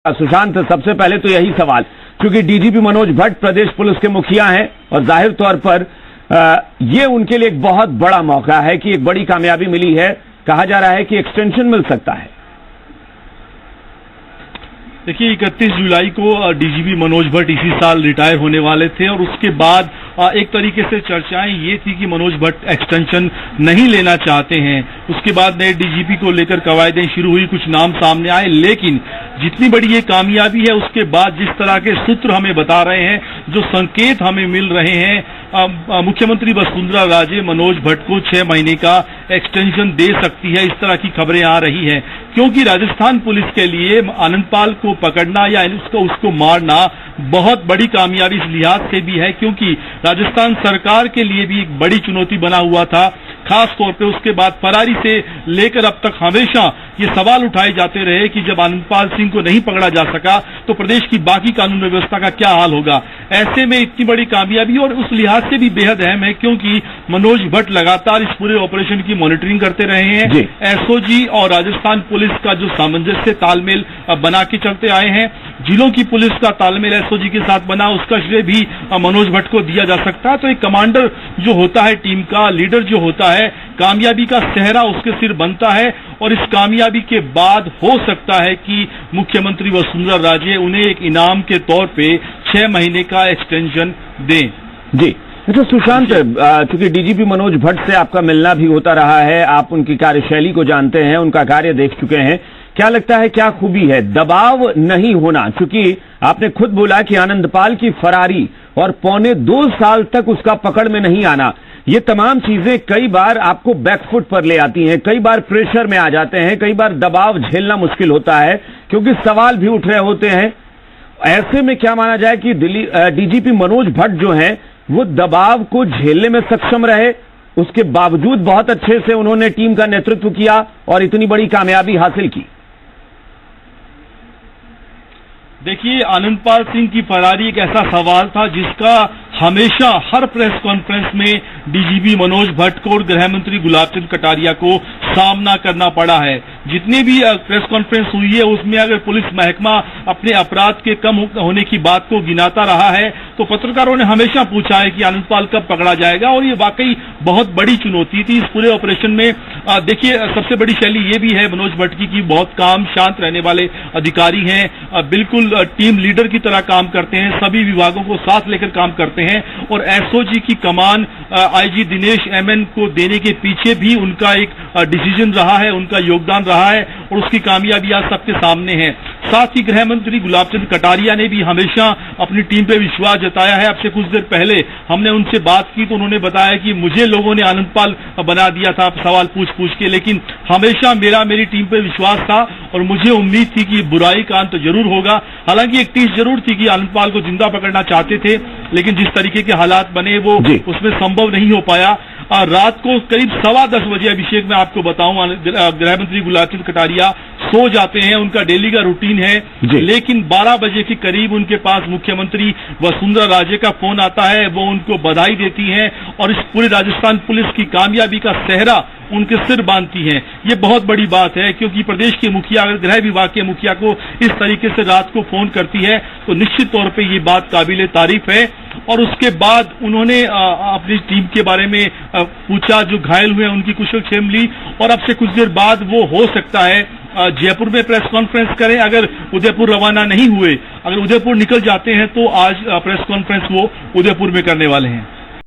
सुशांत, सबसे पहले तो यही सवाल, क्योंकि डीजीपी मनोज भट्ट प्रदेश पुलिस के मुखिया हैं और जाहिर तौर पर ये उनके लिए एक बहुत बड़ा मौका है कि एक बड़ी कामयाबी मिली है। कहा जा रहा है कि एक्सटेंशन मिल सकता है। देखिए, 31 जुलाई को डीजीपी मनोज भट्ट इसी साल रिटायर होने वाले थे और उसके बाद एक तरीके से चर्चाएं ये थी कि मनोज भट्ट एक्सटेंशन नहीं लेना चाहते हैं। उसके बाद नए डीजीपी को लेकर कवायदें शुरू हुई, कुछ नाम सामने आए, लेकिन जितनी बड़ी ये कामयाबी है उसके बाद जिस तरह के सूत्र हमें बता रहे हैं, जो संकेत हमें मिल रहे हैं, मुख्यमंत्री वसुंधरा राजे मनोज भट्ट को 6 महीने का एक्सटेंशन दे सकती है, इस तरह की खबरें आ रही हैं। क्योंकि राजस्थान पुलिस के लिए आनंदपाल को पकड़ना या उसको मारना बहुत बड़ी कामयाबी इस लिहाज से भी है क्योंकि राजस्थान सरकार के लिए भी एक बड़ी चुनौती बना हुआ था। खास तौर पे उसके बाद फरारी से लेकर अब तक हमेशा ये सवाल उठाए जाते रहे कि जब आनंदपाल सिंह को नहीं पकड़ा जा सका तो प्रदेश की बाकी कानून व्यवस्था का क्या हाल होगा। ऐसे में इतनी बड़ी कामयाबी और उस लिहाज से भी बेहद अहम है क्योंकि मनोज भट्ट लगातार इस पूरे ऑपरेशन की मॉनिटरिंग करते रहे हैं। एसओजी और राजस्थान पुलिस का जो सामंजस्य तालमेल बना के चलते आए हैं, जिलों की पुलिस का तालमेल एसओजी के साथ बना, उसका श्रेय भी मनोज भट्ट को दिया जा सकता है। तो एक कमांडर जो होता है, टीम का लीडर जो होता है, कामयाबी का सेहरा उसके सिर बनता है और इस कामयाबी के बाद हो सकता है कि मुख्यमंत्री वसुंधरा राजे उन्हें एक इनाम के तौर पे 6 महीने का एक्सटेंशन दें। जी अच्छा सुशांत, चूंकि डीजीपी मनोज भट्ट से आपका मिलना भी होता रहा है, आप उनकी कार्यशैली को जानते हैं, उनका कार्य देख चुके हैं, क्या लगता है क्या खूबी है दबाव नहीं होना? चूंकि आपने खुद बोला कि आनंदपाल की फरारी और पौने 2 साल तक उसका पकड़ में नहीं आना, ये तमाम चीजें कई बार आपको बैकफुट पर ले आती हैं, कई बार प्रेशर में आ जाते हैं, कई बार दबाव झेलना मुश्किल होता है क्योंकि सवाल भी उठ रहे होते हैं। ऐसे में क्या माना जाए कि डीजीपी मनोज भट्ट जो हैं वो दबाव को झेलने में सक्षम रहे, उसके बावजूद बहुत अच्छे से उन्होंने टीम का नेतृत्व किया और इतनी बड़ी कामयाबी हासिल की? देखिए, आनंदपाल सिंह की फरारी एक ऐसा सवाल था जिसका हमेशा हर प्रेस कॉन्फ्रेंस में डीजीपी मनोज भट्ट को और गृह मंत्री गुलाब चंद कटारिया को सामना करना पड़ा है। जितनी भी प्रेस कॉन्फ्रेंस हुई है उसमें अगर पुलिस महकमा अपने अपराध के कम होने की बात को गिनाता रहा है तो पत्रकारों ने हमेशा पूछा है कि आनंदपाल कब पकड़ा जाएगा, और ये वाकई बहुत बड़ी चुनौती थी इस पूरे ऑपरेशन में। देखिए, सबसे बड़ी शैली ये भी है मनोज भट्ट की बहुत काम शांत रहने वाले अधिकारी हैं, बिल्कुल टीम लीडर की तरह काम करते हैं, सभी विभागों को साथ लेकर काम करते हैं और एसओजी की कमान आईजी दिनेश एमएन को देने के पीछे भी उनका एक डिसीजन रहा है, उनका योगदान रहा है और उसकी कामयाबी आज सबके सामने है। साथ ही गृह मंत्री गुलाब चंद कटारिया ने भी हमेशा अपनी टीम पे विश्वास जताया है। अब से कुछ देर पहले हमने उनसे बात की तो उन्होंने बताया कि मुझे लोगों ने आनंदपाल बना दिया था सवाल पूछ के, लेकिन हमेशा मेरी टीम पे विश्वास था और मुझे उम्मीद थी कि बुराई का अंत जरूर होगा। हालांकि एक टीस जरूर थी कि आनंदपाल को जिंदा पकड़ना चाहते थे, लेकिन जिस तरीके के हालात बने वो उसमें संभव नहीं हो पाया। रात को करीब 10:15 बजे, अभिषेक मैं आपको बताऊं, गृह मंत्री गुलाब चंद कटारिया सो जाते हैं, उनका डेली का रूटीन है, लेकिन 12 बजे के करीब उनके पास मुख्यमंत्री वसुंधरा राजे का फोन आता है, वो उनको बधाई देती हैं और इस पूरी राजस्थान पुलिस की कामयाबी का सेहरा उनके सिर बांधती हैं। ये बहुत बड़ी बात है क्योंकि प्रदेश के मुखिया अगर गृह विभाग के मुखिया को इस तरीके से रात को फोन करती है तो निश्चित तौर पे ये बात काबिले तारीफ है। और उसके बाद उन्होंने अपनी टीम के बारे में पूछा, जो घायल हुए उनकी कुशलक्षेम ली और अब से कुछ देर बाद वो हो सकता है जयपुर में प्रेस कॉन्फ्रेंस करें। अगर उदयपुर रवाना नहीं हुए, अगर उदयपुर निकल जाते हैं तो आज प्रेस कॉन्फ्रेंस वो उदयपुर में करने वाले हैं।